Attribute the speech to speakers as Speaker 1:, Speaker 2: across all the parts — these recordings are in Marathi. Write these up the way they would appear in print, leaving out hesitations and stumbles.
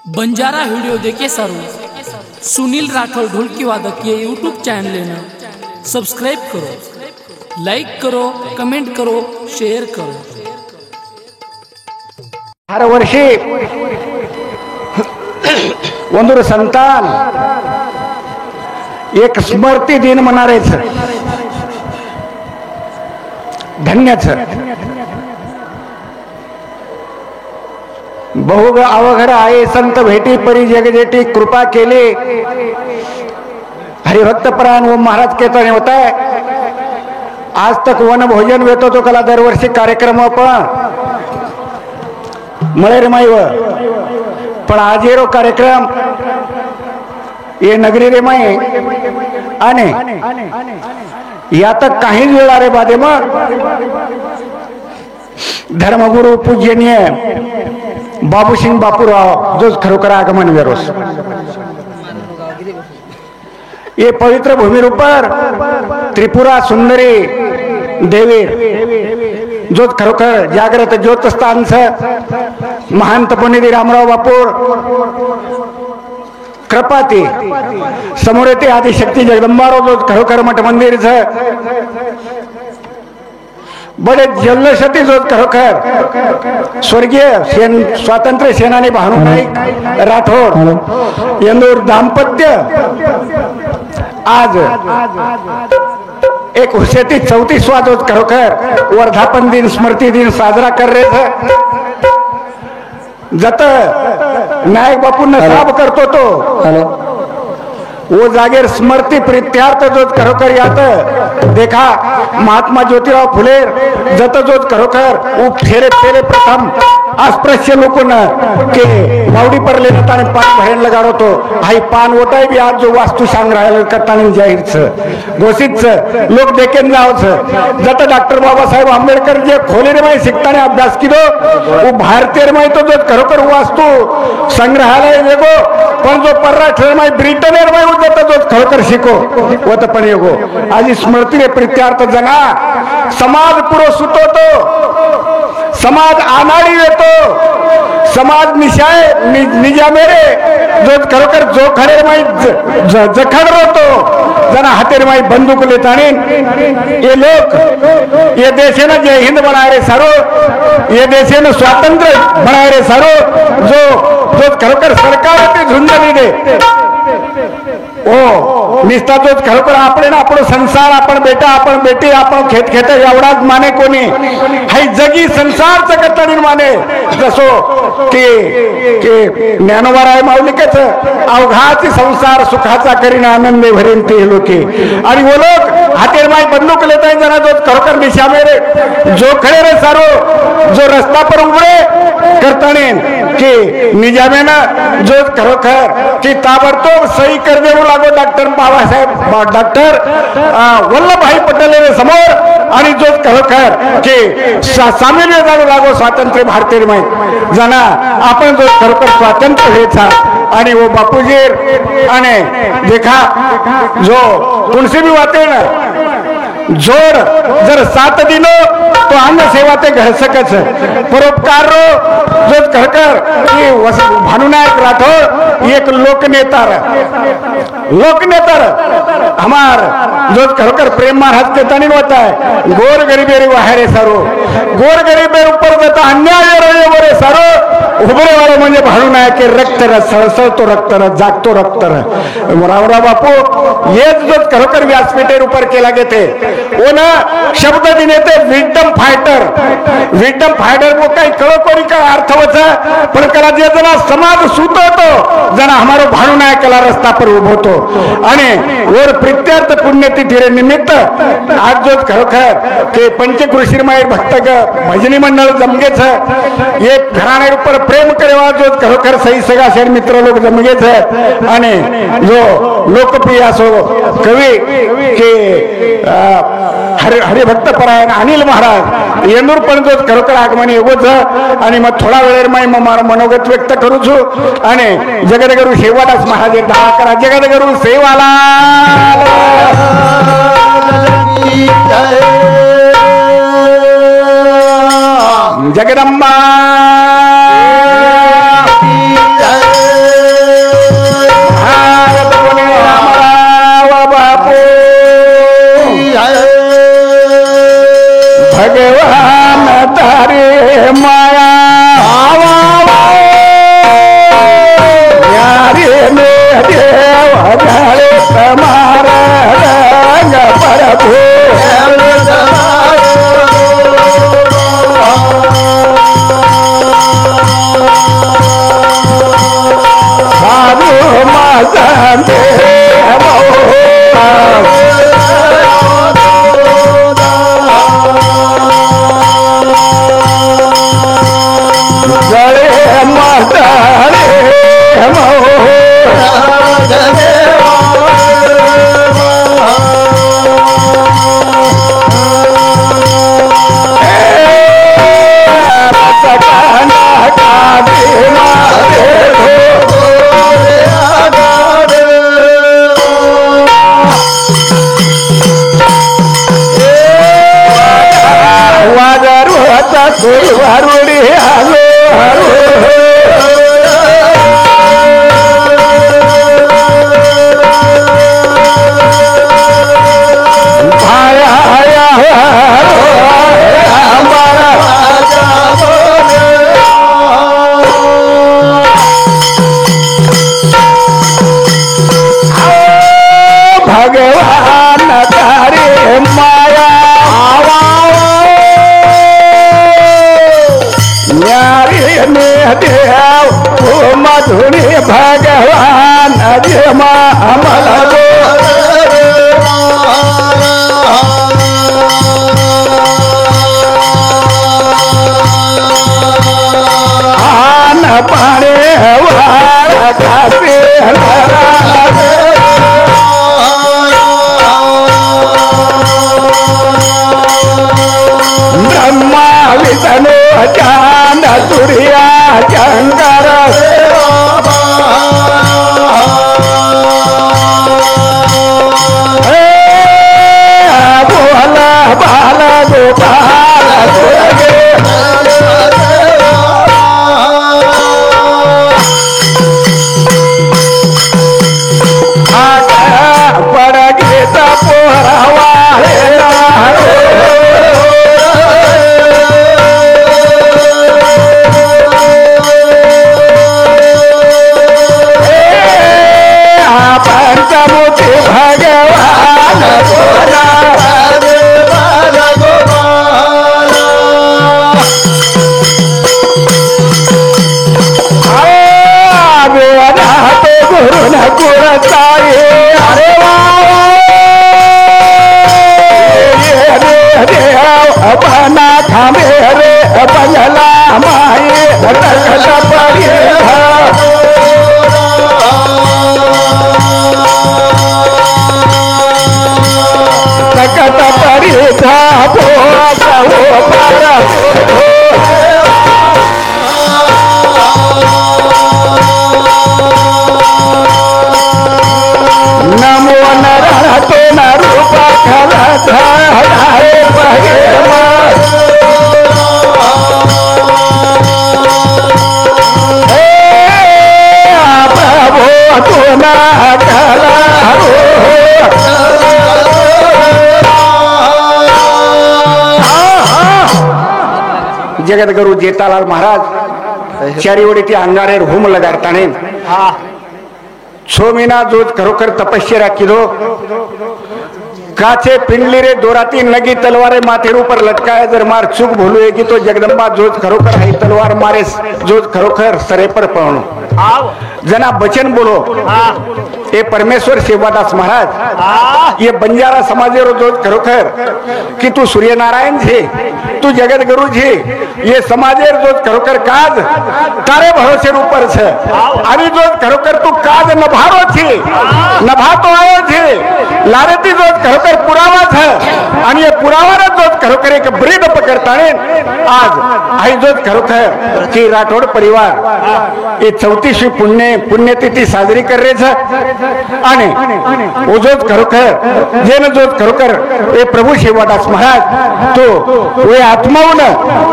Speaker 1: बंजारा वीडियो देखे सारू सुनील राठौर ढोलकी वादक ये यूट्यूब चैनल लेना सब्सक्राइब करो, लाइक करो, कमेंट करो, शेयर करो।
Speaker 2: हर वर्षी ಒಂದು संतान एक स्मृती दिन मनारेच धन्यच बहु अवघड आहे संत भेटी परी जगजेटी कृपा केली हरिभक्त प्राण वो महाराज केतन होता है। आज तक वन भोजन वेतो तो कला दरवर्षी कार्यक्रम पण मळेर माईव पण आज येरो कार्यक्रम ये नगरी रे माई आणि यात काहीच वेळ रे बादे मग धर्मगुरु पूजनीय बाबूसिंग बापूराव जो खरोखर आगमन वेरोस ये पवित्र भूमि ऊपर त्रिपुरा सुंदरी देवी जो खरोखर जागृत ज्योत स्थान महंत पुनिधी रामराव बापूर कृपाती समोर येते आदिशक्ती जगदंबाराव जो खरोखर मठ मंदिर बड़े जल्लोषाती जो खरोखर स्वर्गीय स्वातंत्र्य सेनानी भानु नाईक राठोड इंदूर दाम्पत्य आज एक हुसेती 34वां जो खरोखर वर्धापन दिन स्मृती दिन साजरा कर रहे थे। जत नायक बापू ने साफ करतो तो वो जागेर स्मृती प्रीत्यार्थ जो खरोखर यात देखा महात्मा ज्योतिराव फुले जत जो खरोखर वो फेरे फेरे प्रथम अस्पृश्य लोकों के मावडी पर ले जाता पान भरण लगाड़ो तो भाई पान वोटाय भी आज जो वास्तु संग्रहालय करता जाहीर घोषित लोक देखेन जाओ जत डॉक्टर बाबासाहेब आंबेडकर जे खोले रे माई शिकताने अभ्यास किलो वो भारतीय माई तो जो खरोखर वास्तु संग्रहालय वेगो पण जो परराष्ट्र माई ब्रिटन माई जत जो खरोखर शिको वो तो पण येगो आज स्मृती रे प्रीत्यार्थ जना समाज पुरो सुतो तो समाज आनाडी येतो समाज निशाय निजा मेरे जो खरोखर जो खरे माई जखड रोतो जना हातेर माई बंदूक लेतानी ये लोक ये देशेनं जय हिंद बनारे सारो ये देशेनं स्वातंत्र्य बनारे सारो जो जो खरोखर सरकार ते झुंजली दे ओ निस्ता जो खरोखर आपण ना आपण संसार आपण बेटा आपण बेटी आपण खेत खेत एवढाच माने कोणी हाय जगी संसारच करतानी माने जसो की ज्ञानोबा राय माऊलीकेच अवघाची संसार सुखाचा करीन आनंदे भरेन ते लोके आणि वो लोक हातेर माई बंदूक लेताय जरा जो खरोखर दिशा मेरे जो खरे रे सारो जो रस्ता पर उभे करतानी की निजामेना जो खरोखर की ताबडतोब सही कर देऊ लागो डॉक्टर बाबासाहेब डॉक्टर वल्लभभाई पटेल समोर आणि जो खरोखर की सामील जाऊ लागो स्वातंत्र्य भारतीय माई जना आपण जो खरोखर स्वातंत्र्य व्हायचा आणि वो बापूजी आणि देखा जो कोणसी भी वाते ना जोड जर 7 दिनो तो अन्न सेवा ते घर सकच परोपकार जो खरकर भानु नायक राठौर एक लोकनेता हमार जो खरकर प्रेम महाराज के तनिन होता है गोर गरीबेरी वाहरे सारो गोर गरीबेर ऊपर जाता अन्याय रहे बरे सारो उभरे वाला म्हणजे भानु नायक के रक्त रस सळसळतो रक्त रस जागतो रक्त रावरा बापू ये जो खरकर व्यासपीठेर ऊपर केला गेते वो ना शब्द दिने ते विडम फायटर वो काही कळकोरी का अर्थ होता पण कला जे जना समाज सुततो जना हमारो भानु नायकला रस्ता पर उभोतो आणि और प्रीत्यार्थ पुण्यतिथी रे निमित्त आज जो खरोखर के पंचकृषी माई भक्त भजनी मंडळ जमगे छ ये घराणे ऊपर प्रेम करेवा जो खरोखर सही सगा शेर मित्र लोक जमगे छ आणि जो लोकप्रिय असो कवी के हरिभक्त परायण अनिल महाराज येनूर पण जो खरोखर आगमन येगोच आणि मग थोडा वेळेर माई मनोगत व्यक्त करू छु आणि जगदगुरु शेवादास महाराज दहा करा जगदगुरु सेवाला जगदंबा सांगे गळे मातारे वारुडी आलो भगवान तारे माया देव ओ मधुरी भगवान जमा अमला आन पाणे वारा कापे ब्रह्मा विष्णु चांद सूर्या शंकर बोला बाला गोपाल पड़ गीता पोहरावा पंचमुखी भगवान गुरु न कुरताई अरे अपना खामे रे बंगला माए तकत पड़ी था नमो नर तो न रूप हरे प्रभु तो न जगद्गुरु जेठालाल महाराज चारीवडीची अंगारेर हुम लगाडताने सोमीना जोत खरोखर तपश्चर्या किलो काचे पिंडली रे दोराती नगी तलवारे माथेर ऊपर लटकाए जर मार चूक भूलू की तो जगदंबा जोत खरोखर है तलवार मारे जोत खरोखर सरे पर पवनो जना बचन बोलो ये परमेश्वर सेवादास महाराज ये बंजारा समाज रो जोत खरोखर कि तू सूर्य नारायण छे तू जगत गुरु छे ये समाजेर जोत खरोखर काज तारे भरोसे ऊपर छे आणि जोत खरोखर तू काज नभारो छे नभातो आयो छे लारेती जोत खरोखर पुरावा छे आणि ये पुरावारा जोत खरोखर एक ब्रीद पकडताने आज आई जोत खरोखर की राठोड परिवार ये 34वी पुण्यतिथी साजरी कर रे छे आणि ओ जोत खरोखर जेन जोत खरोखर ए प्रभु सेवादास महाराज तो वे आत्मावन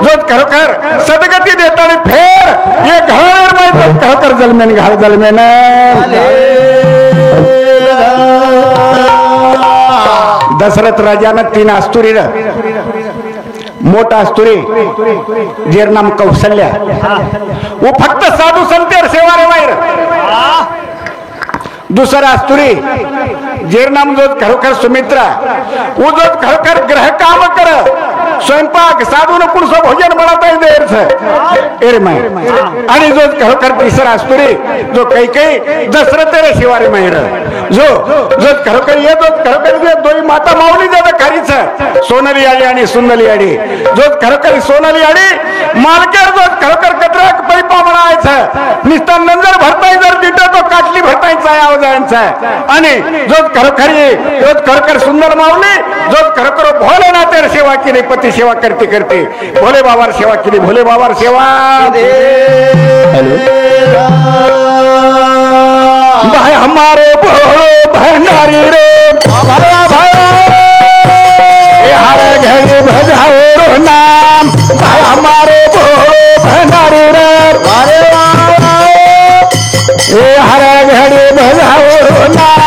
Speaker 2: जोत खरोखर सदगती देताने फेर ये घर में जोत खरोखर जलमेन घाल जलमेन दशरथ राजानं 3 आस्तुरी मोठा आस्तुरी जेर नाम कौशल्या वो फक्त साधू संतेर सेवा रे वायर दुसरा आस्तुरी जेर नाम जोत खरोखर सुमित्रा वो जोत खरोखर ग्रह काम कर स्वयंपाक साधून पुढचं भोजन बनवता येईल मैं आणि जो खरोखर तिसरा असतो रे जो काही दसरथ रे शिवारी महिर जो जो खरोखर ये जो खरोखर दोई माता माऊली जात खरीच सोनाली आडी आणि सुंदली आडी जो खरोखर सोनाली आडी मालकेर जो खरोखर कचरा पैपा म्हणायचं निस्ता नंजर भरताय जर तिथं तो काटली भरतायचा आहे आवाजांचा आणि जो खरोखर सुंदर माऊली जो खरोखर भोलेनाथेर सेवा केली पती सेवा करते भोले बाबार सेवा केली भोले बाबार सेवा भाई हमारे भोले भंडारी रे हर घर भजाओ नाम भाई हमारे भोले भंडारी रे हर घर भजाओ नाम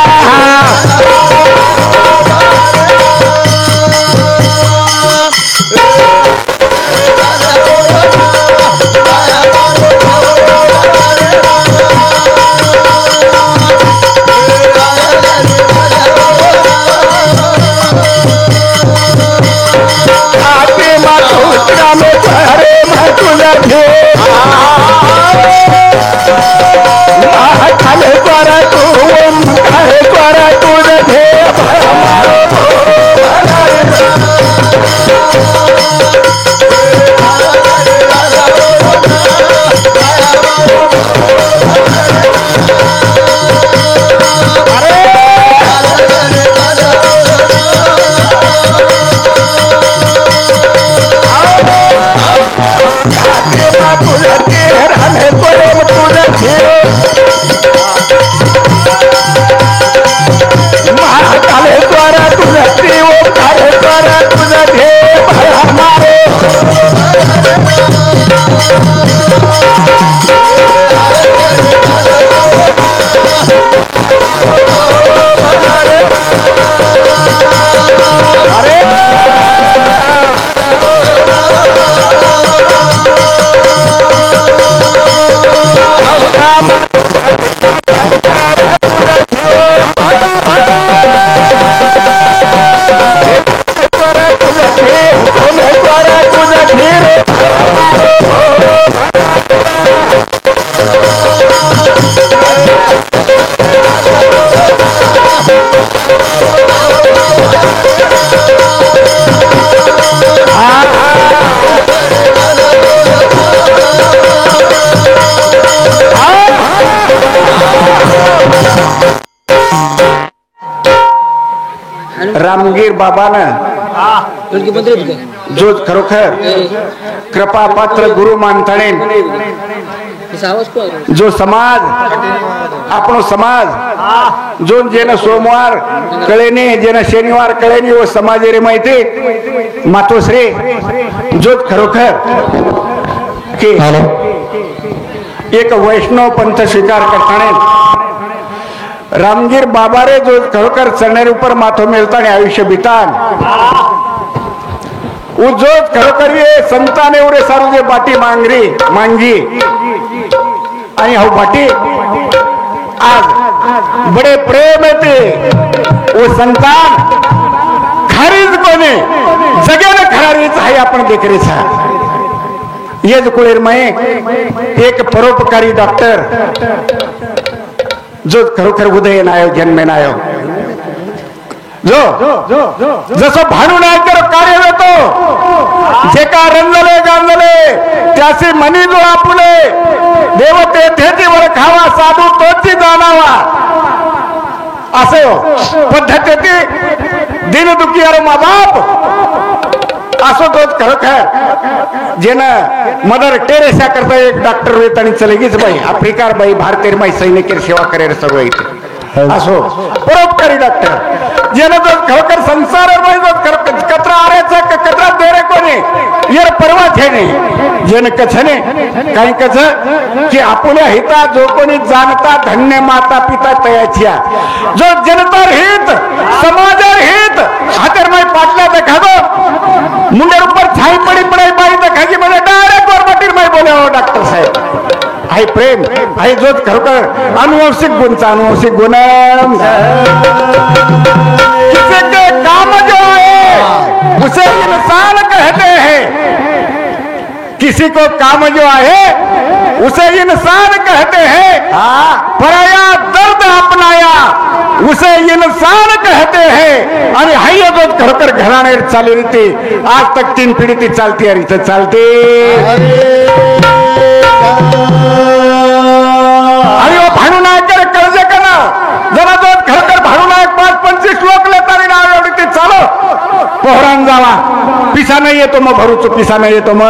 Speaker 2: रामगीर बाबानं जो खरोखर कृपा पात्र गुरु मानताणे जो समाज आपण समाज जो जेन सोमवार कळेनी जेन शनिवार कळेनी वो समाज रे माहिती मातोश्री जो खरोखर की एक वैष्णव पंथ स्वीकार करताने रामगीर बाबा रे जो खरोखर चरणार ऊपर माथो मिळता आयुष्य बितान जो खरोखर ये संताने एवढे सारू जे बाटी मांगी आणि हा बाटी आज बडे प्रेम येते वो संतान खरीच कोणे जगेन खरारीच आहे आपण देखरेचा येज कुळेर माये एक परोपकारी डॉक्टर जो खरोखर उदय नायो जन्मे नायो जो जसं भानू नायकर कार्य होतो जे का रंजले गांजले त्याचे मनी जो आपुले देवते थेची वर खावा साधू तोची जाणावा असे पद्धती दिन दुखियार मा बाप असो तोच खरोखर जेन मदर टेरेसा करता एक डॉक्टर वेतानी चलेगीच बाई आफ्रिकार बाई भारतीय बाई सैनिकेर सेवा करे सगळं इथे असो परोपकारी डॉक्टर जेन तो खरोखर संसार कचरा आरायचा कचरा देरे कोणी यार परवा थेने जेन कछने काही कछ की आपुल्या हिता जो कोणी जाणता धन्य माता पिता तयाच्या जो जनता हित समाज हित हातर माय पाटला देखा दो मुंडे ऊपर छाई पड़ी पड़ाई बाई देखाजी म्हणजे डायरेक्ट वर बटीर माय बोले हो डॉक्टर साहेब आई प्रेम आई जो खरोखर अनुवंशिक गुणचा अनुवंशिक गुण किसी के काम जो है उसे इंसान कहते हैं। किसी को काम जो आहे उसे इंसान कहते हैं। पराया दर्द अपनाया उसे इंसान कहते हैं। आणि हाय खरोखर घराणे चालू रीती आज तक 3 पिढी ती चालती आणि इथं चालते। आणि भानू नायक कर्ज करा जरा जो खरोखर भानू नायक 5-25 लोक लेतानी नाव एवढी ते चालो पोहरान जावा पिसा नाही येतो मग भरूच पिसा नाही येतो मग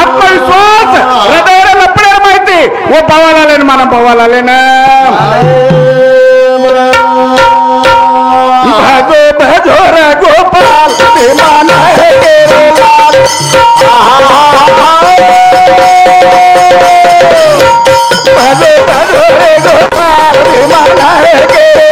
Speaker 2: आत्मविश्वास हृदयाला लपड्या माहिती वो पवाला आले ना पवाला आले ना भजो भजो रे गोपाल बेमाना है तेरे लाल भजो भजो रे गोपाल बेमाना है तेरे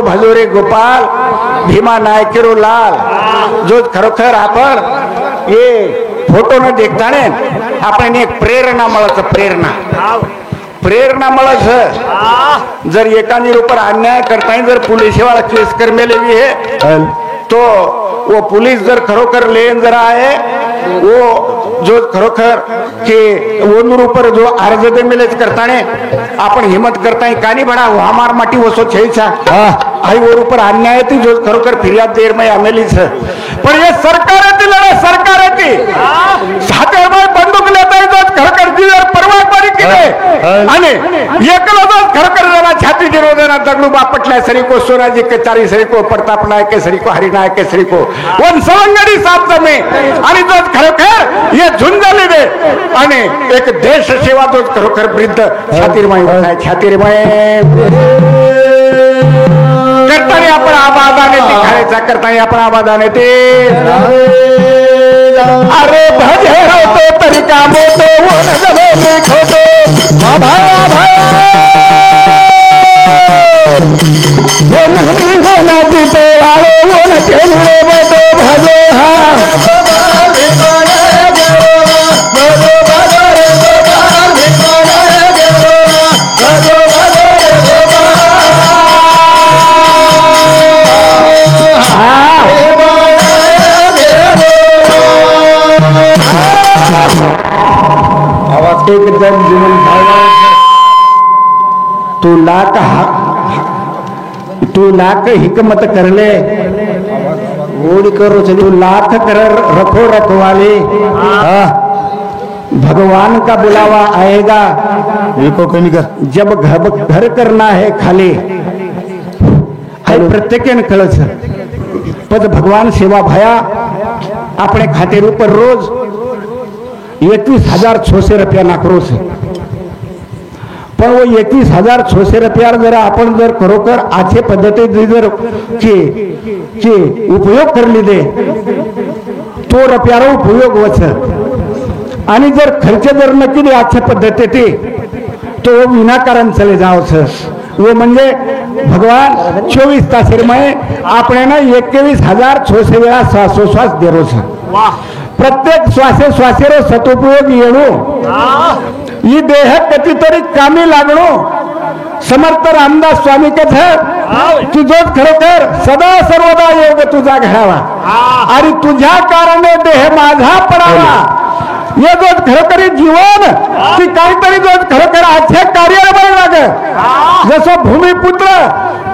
Speaker 2: भजो रे गोपाल भीमा नायकेरो लाल जो खरोखर आपण ये फोटो न देखताने आपण एक प्रेरणा મળે प्रेरणा મળે जर एकानी ऊपर अन्याय करता है जर पुलिस वाला केस कर में लेवी है तो वो पुलिस जर खरोखर लेन जरा है वो जो खरोखर के वनूर ऊपर जो अर्ज दे मिलेच करता ने आपण हिम्मत करता है कानी बड़ा हमार माटी वसो छेचा आई वो ऊपर अन्याय थी जो खरोखर फिर्याद देर में आमेली है पर ये सरकार ती लढा सरकार ती साथे में बंदूक लेता है जो खरोखर जीवर परवाह करी किने आणि एकला जो खरोखर जरा छाती गिरो देना दगडू बापटला सरी को सोनाजी के चारी सरी को प्रताप नायक के सरी को हरिनायक के सरी को वन सवंगडी साथ में आणि जो खरोखर ये झुंजली दे आणि एक देश सेवा जो खरोखर वृद्ध छातीरमाई होता छातीरमाई करतानी आपण आबादाने ती खायचा करतानी आपण आबादाने ते अरे भजे होतो तरी काम होतो वन जलो देखतो भाया भाया वन होना दिते आलो वन केले बतो भजे हा एकदम जीवन तू लाख हिकमत कर ले ओडी करो चलो लाख कर रखो रखवाले भगवान का बुलावा आएगा जब घर करना है खाली प्रत्येक कळच पद भगवान सेवा भया अपने खाते ऊपर रोज 21,600 रुपया नाकरो से पण वो 21,600 रुपया जर आपण जर खरोखर आछे पद्धती जर के उपयोग करली दे तो रुपयारो उपयोग वच आणि जर खर्च जर नक्की दे आछे पद्धती तो विनाकारण चले जाओ वो म्हणजे भगवान 24 तासेर में आपने ना 21,600 वेळा श्वासोश्वास देरो छ प्रत्येक श्वासे श्वासेरो सदुपयोग येणो ही देह कधीतरी कामी लागणो समर्थ रामदास स्वामी कथा तुझं खरोखर सदा सर्वदा योग तुझा घडावा आणि तुझ्या कारणे देह माझा पडावा ये जो खरोखरी जीवन की काहीतरी जो खरोखर आजच्या कार्याला बळ लागे जसं भूमिपुत्र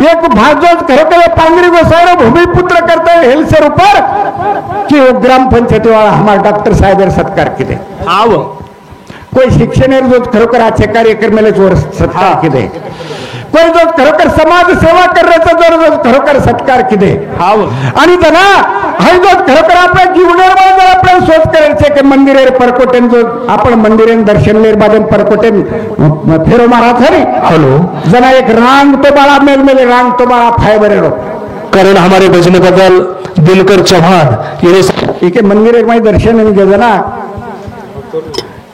Speaker 2: एक भाजो खरोखर पांगरी गोसाई भूमिपुत्र करता है हेल्सर ऊपर कि ग्राम पंचायती वाला हमारे डॉक्टर साहेब सत्कार किदे कोई शिक्षण जो खरोखर आजचे कार्यक्रम सत्कार किदे कोणी जो खरोखर समाज सेवा करण्याचा जो खरोखर सत्कार किती आणि त्यांना हा जो खरोखर आपल्या जीवनावर जर आपल्याला सोच करायचे की मंदिरेर परकोटेन जो आपण मंदिरेन दर्शनलेर बादन परकोटेन फेरो मारा खरी हॅलो जना एक रांग तो बाळा मेल मेले रांग तो बाळा फायबर
Speaker 3: कारण हमारे भजन बदल दिलकर चौहान
Speaker 2: ये मंदिर में दर्शन नहीं गए ना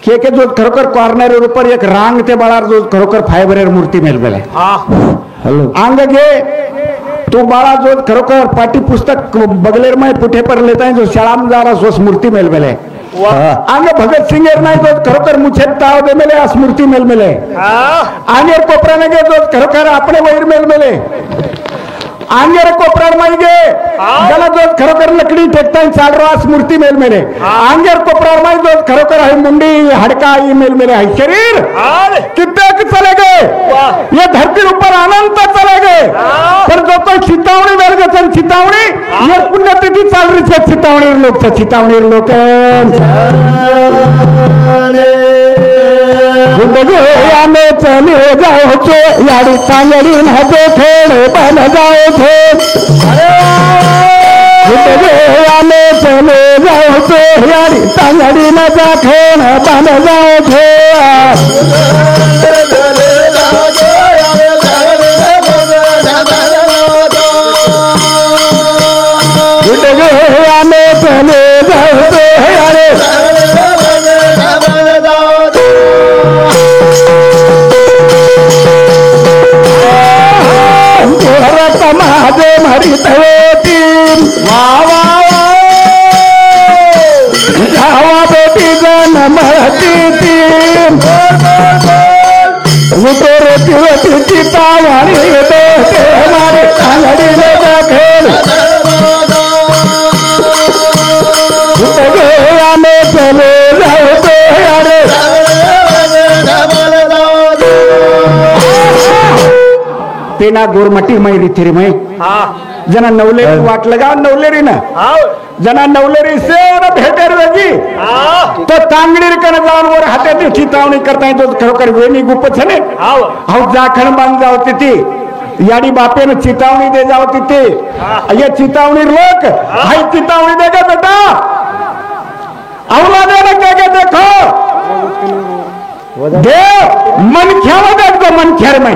Speaker 2: के जो खरोखर कॉर्नर ऊपर एक रांग ते बाळार जो खरोखर फायबर मूर्ती मेल मेले हॅलो आंग गे तो बाळा जो खरोखर पाठी पुस्तक बगलेर में पुठे पर लेता है जो शाळा में जा रहा सो स्मृति मेल मेले आंगे भगत सिंह नाही जो खरोखर मुछे ताव दे मेले स्मृति मेल मेले आंगे कोपरा ने जो खरोखर अपने वैर मेल मेले आंगेर कोपरार माहिगे ज्याला जो खरोखर लकडी टेकता चाल रहा स्मृति मेल मेले आंगेर कोपरार माही जो खरोखर है मुंडी हड़का ही मेल मेले है शरीर कितने चले गए ये धरती ऊपर अनंत चले गए पर जो कोई चितावणी मेल गए चितावणी ये पुण्यतिथि चाल रही है चितावणी लोक में चले जाओ छो यारी तांगड़ी न देखे बन जाओ छो में चले जाओ छो यारी तांगड़ी न देखे बन जाओ छो में चले जाओ छो यारी महादे मरी तवेती जावा बेटी जन महती तीन उतर तिवती चितावाणी देते हमारे आंगड़ी में खेल उतर में चले जाओ तो यारे तेना गोरमटी मै रिथिरी मै जना नवलेरी वाट लगा नवलेरी ना जना नवलेरी से भेटर लगी तो तांगडीर कन जाऊन वर हाते चितावणी करता तो खरोखर वेणी गुप्प छने हाउ जाखण बांध जाओ तिथे याडी बापे ने चितावणी दे जाओ तिथे ये चितावणी लोक हाई चितावणी देगा बेटा औलादे ने क्या देखो देव मनख्यामध्ये देखो मनख्यार में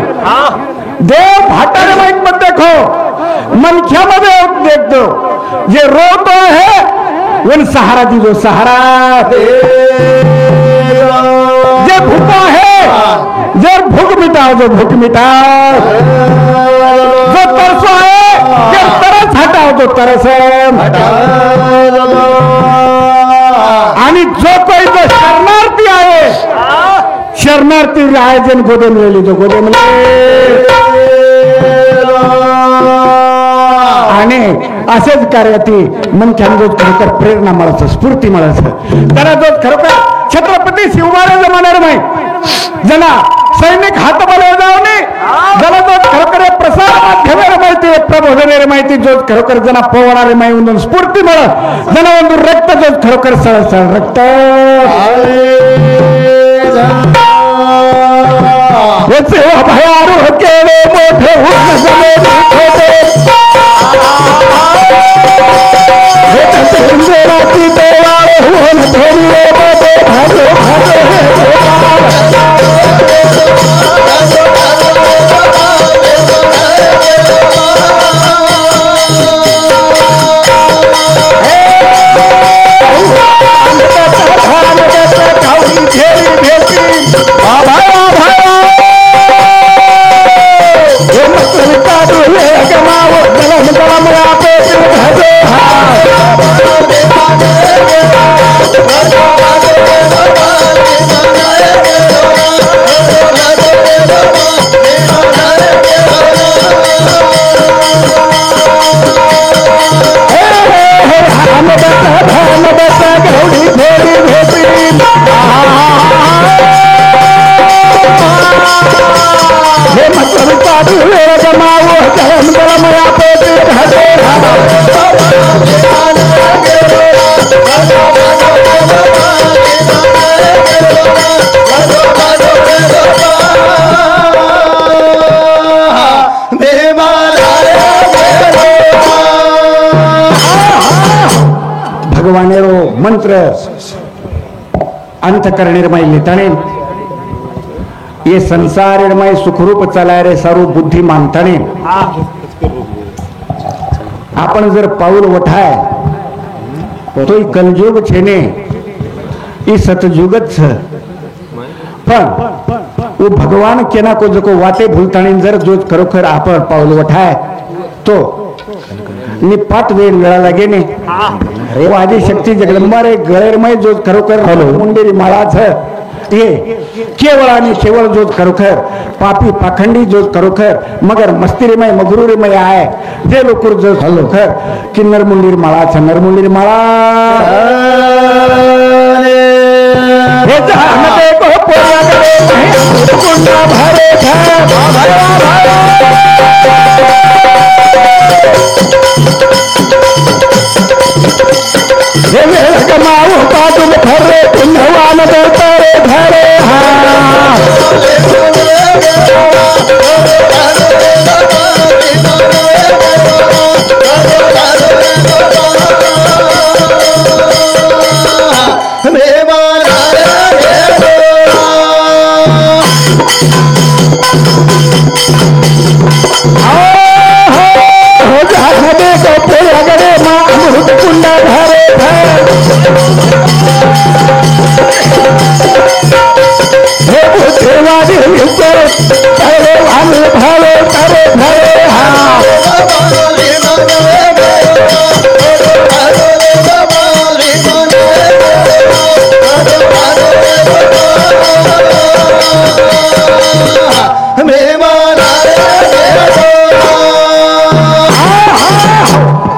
Speaker 2: देव भाटारे में मत देखो मनख्यामध्ये देख दो ये रोता है वो सहारा दीजो सहारा जे भूखा है जे भूख मिटाओ जो भूख मिटाओ जो तरसो है जे तरस हटाओ जो तरस आणि जो कोई जो शरणार्थी आहे शरणार्थी आयोजन गोदे मिळेली जो गोदे मिळेल आणि असेच कार्याती मनख्यान जो खरोखर प्रेरणा मिळायचं स्फूर्ती मिळायचं त्याला जो खरोखर छत्रपती शिवराय जमान्यावर माहिती जना सैनिक हात बले जावणे जरा जो खरोखर प्रसार माध्यमेर माहिती प्रबोधनेर माहिती जो खरोखर जना पोवणारे माहिती स्फूर्ती मिळत जना ಒಂದು रक्त जो खरोखर सळसळ रक्त याचे भयारू केले मोठे होऊन जमे छोटे राती देवा होऊन धोरले बाबे भाजो पवित्र अंतकरणिर्मय लिताणे ये संसारमय सुखरूप चलाय रे सर्व बुद्धिमानताने आपण जर पाऊल वठाय तो कलयुग छेने ये सतयुगत छ पण वो भगवान केना को जो को वाटे भूलताणी जर जो खरोखर आपण पाऊल वठाय तो निपात वेळ लागे ने अरे आदि शक्ती जगदंबा रे गळेरमय जो खरोखर मुंडेरी माळा छ ये केवळ आणि केवळ जो खरोखर पापी पाखंडी जो खरोखर मगर मस्तिरीमय मगरूरीमय आहे जे लोक जो खरोखर की नरमुंडीर माळा छ नरमुंडीर माळा हे जहान देखो पोया करे कुंडा भरे हे वेळ कमाऊ पाटून फरे पुण्यवान दर्तरे धरे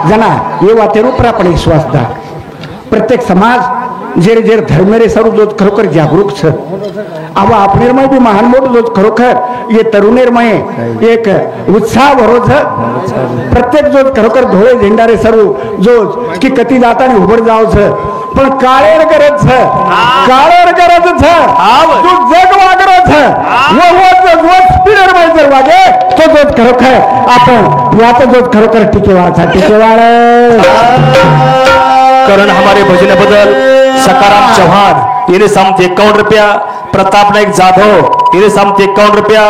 Speaker 2: जना ये वातेरू पर आपण विश्वास दा प्रत्येक समाज जेर जेर धर्मेरे सर्व जो खरोखर जागरूक छ अब आपणेरमय भी महान मोठ जो खरोखर ये तरुणेरमय एक उत्साह भरो छ प्रत्येक जो खरोखर धोळे झेंडारे सर्व जो की कती जातानी उभर जाव छ पण काळेर करत छ काळेर करत छ जो जग वागरो छ वो स्पीडरमय जर वागे तो जो खरोखर आपण यात जो खरोखर टिकेवाचा टिकेवाळ
Speaker 3: कारण हमारे भजन बदल सकाराम चौहान इन्हें सम 51 रुपया, प्रताप नायक जाधव इन्हें सम 51 रुपया,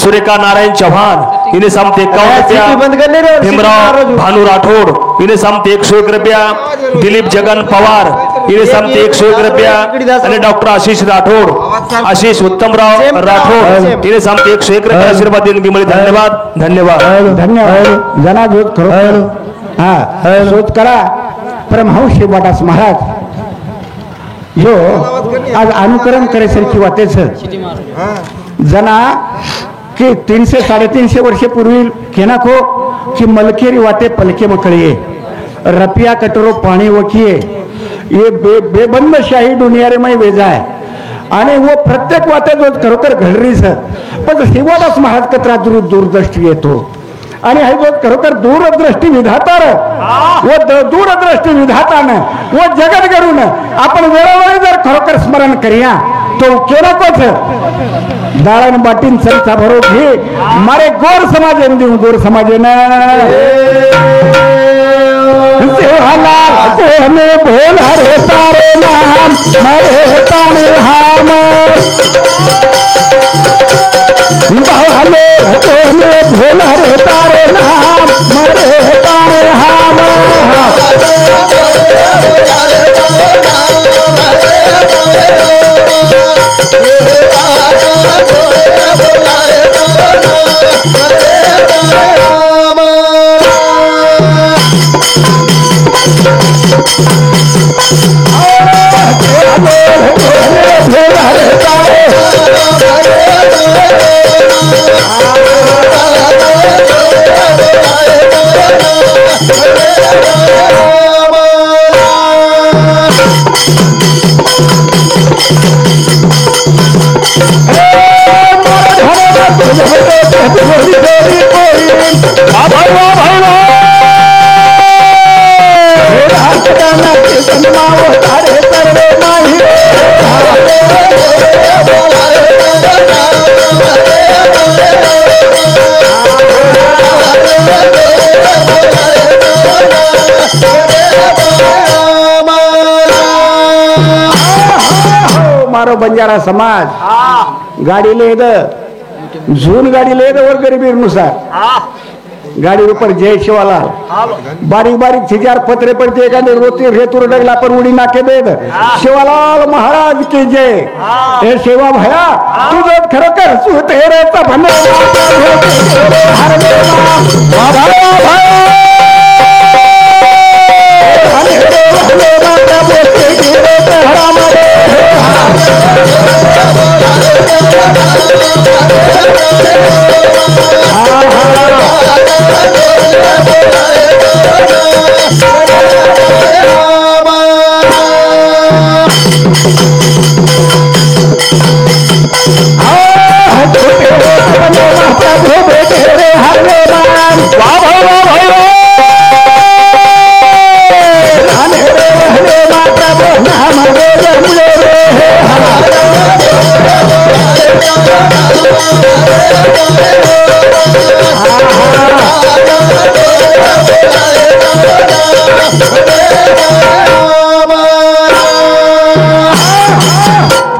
Speaker 3: सूर्यका नारायण चौहान इन्हें सम 51 रुपया, भीमराव भानु राठौड़ इन्हें सम 101 रुपया, दिलीप जगन पवार इन्हें सम 101 रुपया और डॉक्टर आशीष राठौड़ आशीष उत्तमराव राठौड़ इन्हें सम 101 रुपया आशीर्वाद देने के लिए धन्यवाद धन्यवाद
Speaker 2: धन्यवाद जना जो खरोखर हाँ सोच करा परमहंस शिवदास महाराज यो आज अनुकरण करेसारखी वाटेच जना की 300-350 वर्षापूर्वी केनाको की मलकेरी वाटे पलके मकळीये रपिया कटोरो पाणी वकिये ये बेबंद शाही दुनिया रे मै वेजा है आणि वो प्रत्येक वाटे जो खरोखर घडरीच पण शिवदास महाराज कतरा दूरदृष्टी येतो आणि हे जो खरोखर दूरदृष्टी विधाता वो दूरदृष्टी विधातानं वो जगत करून आपण वेळोवेळी जर खरोखर स्मरण करूया तो केनकोच दाळण बाटीन चलचा भरो घे मारे गोर समाजेन देऊ गोर समाजेनं सेवाला कोने भोला रे तारे नाम मरे ताने हाम बाहले कोने भोला रे तारे नाम मरे ताने हाम हमारो बंजारा समाज गाड़ी ले झून गाड़ी ले और गरीबी अनुसार गाड़ी ऊपर जय शिवालाल बारीक बारीक छिजार पत्रे पडते एखादी रोती रेतूर डगला पण उडी नाके देत शिवालाल महाराज की जय हे शिवा भया तुझं खरोखर सुतेरेचा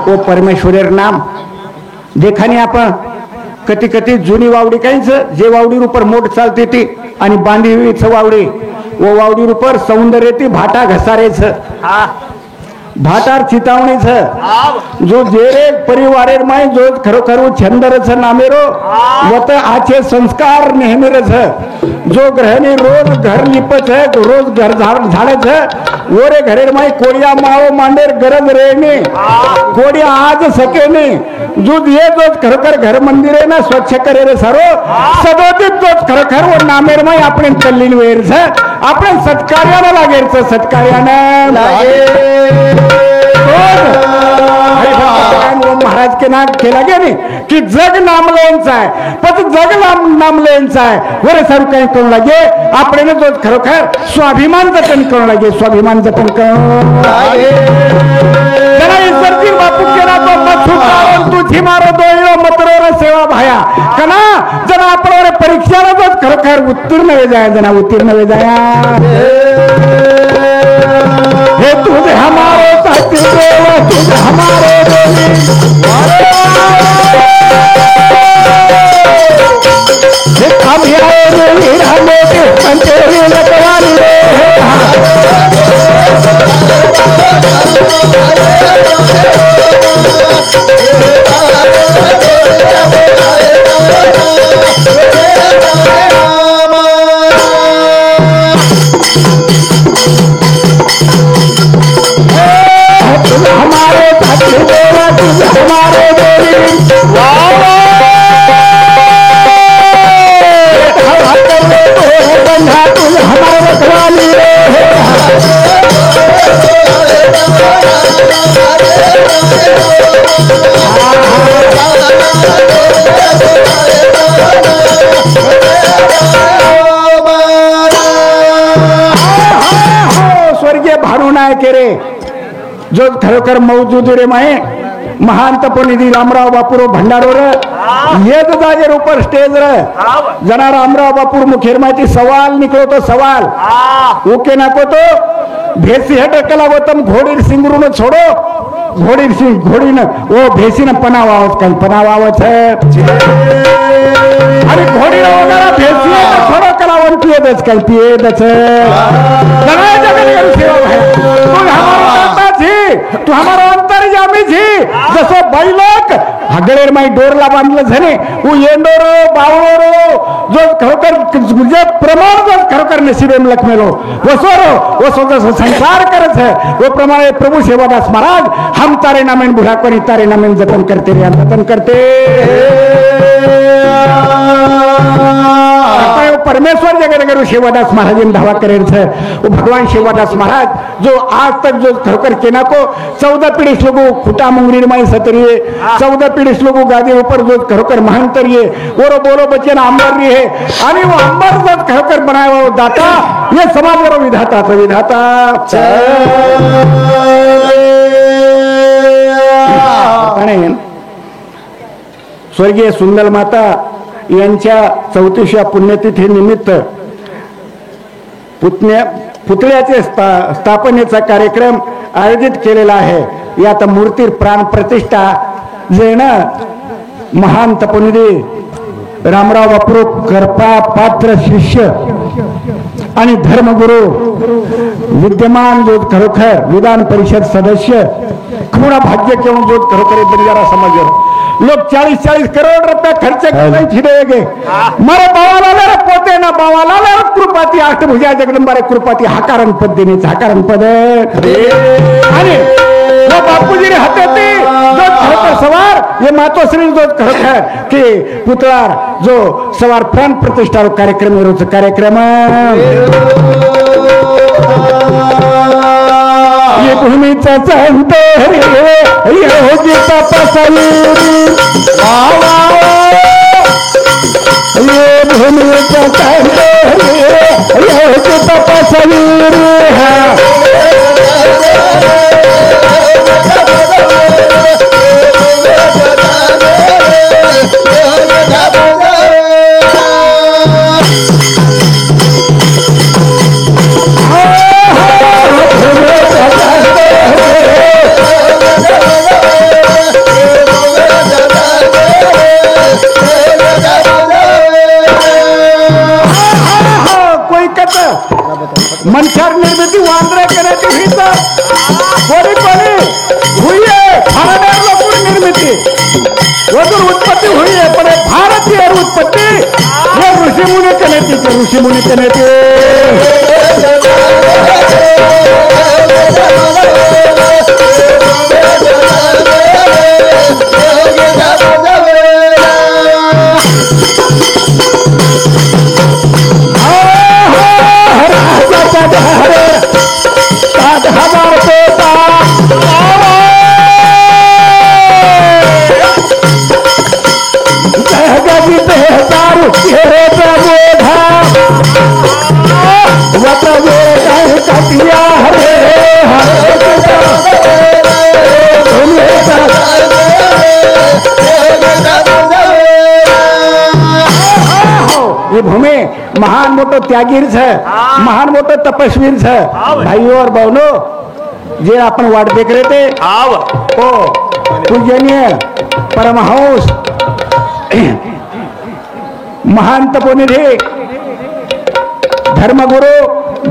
Speaker 2: ओ परमेश्वरेर नाम देखानी आपण कती कती जुनी वावडी काहीच जे वावडी रुपर मोठ चालते ती आणि बांधीच वावडी ओ वावडी रुपर सौंदर्य ती भाटा घसारेच भाटार चितावणीच जो जेरे परिवारेर माय जो खरोखर छंदरच नामेरो वत आचे संस्कार नेहमीरच जो ग्रहणी रोज घर लिपच है रोज घर झाड़च है ओरे घरेर माय कोडिया माओ मांडेर गरज रेने कोडिया आज सकेने जो ये जो खरोखर घर मंदिर है ना स्वच्छ करे रे सारो सदोदित जो खरोखर वो नामेर माय आपण चल्लीन वेर है आपण सत्कार्याला लागेल सत्कार्याने लागे महाराज के नाम केला गेले की जग नामलेंचा आहे पण जग नामलेंचा आहे वरे सर्व काही करू लागे आपण जो खरोखर स्वाभिमान जतन करू लागे स्वाभिमान जतन करू लागे जरा ईश्वरजी बापू केला तो मथुतावन तुझी मारो दोइलो मतरोर सेवा भाया कना जरा आपण परीक्षाला जो खरोखर उत्तीर्ण वे जाय जना उत्तीर्ण वे जाया हे तुझे हमारे साथी देव तुझे हमारे हम स्वर्गीय भानुनायक रे जो खरोखर मौजूद रे माये महान तपोनिधी रामराव बापूरो भंडारो रे ये तो जागे ऊपर स्टेज रे जना रामराव बापूर मुखेर माहिती सवाल निकलो तो सवाल ओके नको तो भेसी हट कला गौतम घोड़ी सिंगरू न छोड़ो घोड़ी सिंह घोड़ी न वो भेसी न पनावावत कहीं पनावावत है अरे घोड़ी वगैरह भेसी है तो छोड़ो कलावन पिए दच कहीं पिए दच जगह जगह सेवा है तू हमारा माता जी तू हमारा अंतर्यामी जी जसो बैलक हगडेर माई डोरला बांधलं झाले वो येंडोरो बावळोरो जो खरोखर जे प्रमाण जो खरोखर नसीबेम लखमेलो वसोरो वसो जसो संसार करत है वो प्रमाणे प्रभु सेवादास महाराज हम तारे नामेन बुढ़ा करी तारे नामेन जतन करते रे जतन करते परमेश्वर जगत सेवादास महाराज धावा करेल है वो भगवान सेवादास महाराज जो आज तक जो खरोखर केना को 14 पीढ़ी लोगों खुटा मुंगरी माई सतरिए 14 पीढ़ी लोगों गादी ऊपर जो खरोखर महंतरिए वो बोलो बच्चे ना अंबर रही है आणि वो अंबर जो खरोखर बनाया वो दाता ये समाज रो विधाता तो विधाता स्वर्गीय सुंदर माता यांच्या 34व्या पुण्यतिथी निमित्त पुतळ्याचे स्थापनेचा कार्यक्रम आयोजित केलेला आहे। यात मूर्ती प्राण प्रतिष्ठा जे ना महान तपोनिधी रामराव बापू करपा पात्र शिष्य आणि धर्मगुरु विद्यमान जो खरोखर विधान परिषद सदस्य खूणा भाग्य केवळ जो खरोखर बंजारा समाज लोग 40-40 करोड़ रुपया खर्च करते छिड़ेगे मारे बावाला पोते ना बावाला कृपाती अष्टभुजा जगदंबा रे कृपाती हाकारण पद देणे हाकारण पद आणि वो बापूजी ने हाते जो खरोखर सवार ये मातोश्री जो खरोखर के पुतळा जो सवार प्राण प्रतिष्ठा कार्यक्रम रोज कार्यक्रम ये भूमीचा चांद ये होती तपासाली ये भूमीचा चांद ये होती तपासाली मनसार निर्मिती वांद्रे करण्याची ही तर हुई है भारतीय लोक निर्मिती वधूर उत्पत्ती हुई है पण भारतीय उत्पत्ती हे ऋषीमुनी करण्याची ऋषीमुनी करण्याची भूमि महान मोटो त्यागीर है महान मोटो तपस्वीर है भाइयों और बहनों जे अपन वाट देख रहे थे ओ पूजनीय परमहंस महान तपोनिधि धर्मगुरु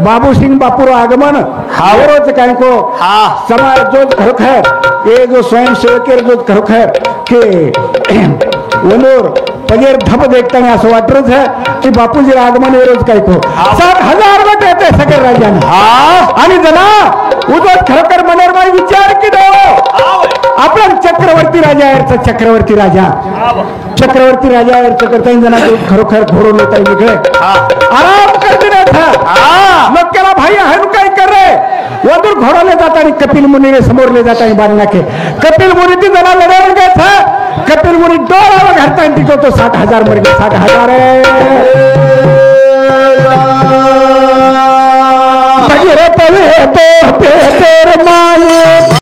Speaker 2: बाबू सिंह बापूर आगमन रोज काय को समाज जो खरोखर ये जो स्वयं सेवक जो खरोखर के वनूर पगेर धप देखताना असं वाटतच है की बापूजी आगमन रोज काय को 7,000 लोक येते सगळे राज्याने आणि जना उदत खरोखर मनोरमाई विचार की दो आपण चक्रवर्ती राजा आहे चक्रवर्ती राजा आहे करता जना खरोखर घोडो लेता निघले आराम करते ना था लोग केला भाई हम काय कर रहे वदूर घोडो ले जाता आणि कपिल मुनी ने समोर ले जाता बांधना के कपिल मुनी ती जना लढायला गए था कपिल मुनी डोळा घालता आणि तो 60,000 मर गए 60,000